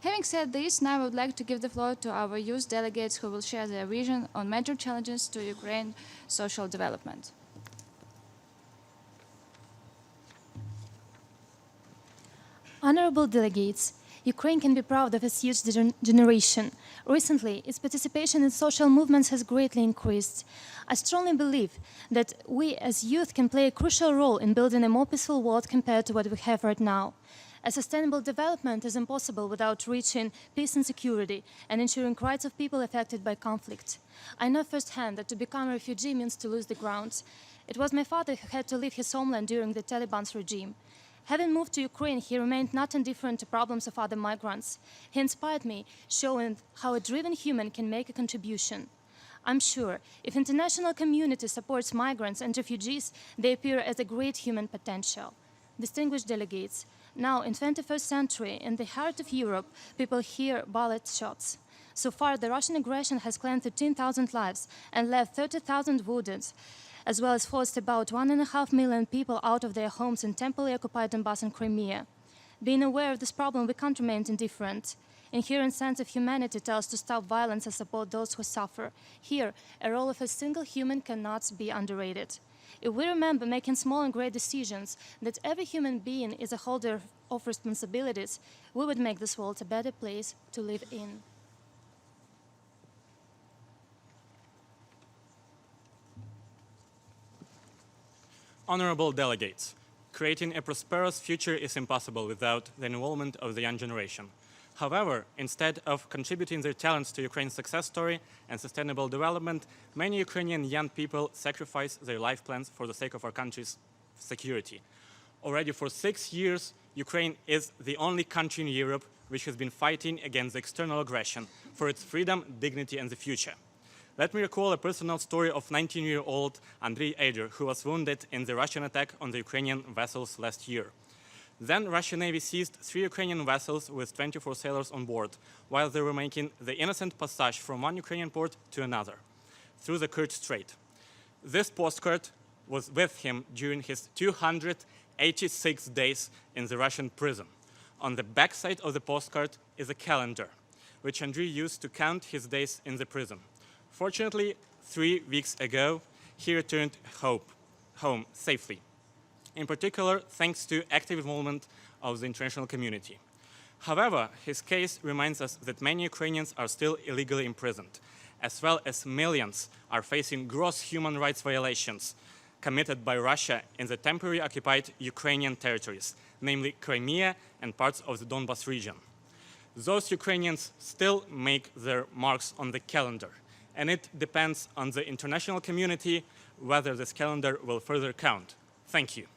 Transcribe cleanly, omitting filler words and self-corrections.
Having said this, now I would like to give the floor to our youth delegates who will share their vision on major challenges to Ukraine's social development. Honorable delegates, Ukraine can be proud of its youth generation. Recently, its participation in social movements has greatly increased. I strongly believe that we as youth can play a crucial role in building a more peaceful world compared to what we have right now. A sustainable development is impossible without reaching peace and security and ensuring rights of people affected by conflict. I know firsthand that to become a refugee means to lose the ground. It was my father who had to leave his homeland during the Taliban's regime. Having moved to Ukraine, he remained not indifferent to problems of other migrants. He inspired me, showing how a driven human can make a contribution. I'm sure if international community supports migrants and refugees, they appear as a great human potential. Distinguished delegates, now in 21st century, in the heart of Europe, people hear bullet shots. So far, the Russian aggression has claimed 13,000 lives and left 30,000 wounded, as well as forced about 1.5 million people out of their homes in temporarily occupied Donbass and Crimea. Being aware of this problem, we can't remain indifferent. Inherent sense of humanity tells us to stop violence and support those who suffer. Here, a role of a single human cannot be underrated. If we remember making small and great decisions, that every human being is a holder of responsibilities, we would make this world a better place to live in. Honorable delegates, creating a prosperous future is impossible without the involvement of the young generation. However, instead of contributing their talents to Ukraine's success story and sustainable development, many Ukrainian young people sacrifice their life plans for the sake of our country's security. Already for 6 years, Ukraine is the only country in Europe which has been fighting against external aggression for its freedom, dignity, and the future. Let me recall a personal story of 19-year-old Andrea Ейдера, who was wounded in the Russian attack on the Ukrainian vessels last year. Then Russian Navy seized 3 Ukrainian vessels with 24 sailors on board, while they were making the innocent passage from one Ukrainian port to another, through the Kerch Strait. This postcard was with him during his 286 days in the Russian prison. On the backside of the postcard is a calendar, which Andrei used to count his days in the prison. Fortunately, 3 weeks ago, he returned home safely. In particular, thanks to active involvement of the international community. However, his case reminds us that many Ukrainians are still illegally imprisoned, as well as millions are facing gross human rights violations committed by Russia in the temporarily occupied Ukrainian territories, namely Crimea and parts of the Donbass region. Those Ukrainians still make their marks on the calendar, and it depends on the international community whether this calendar will further count. Thank you.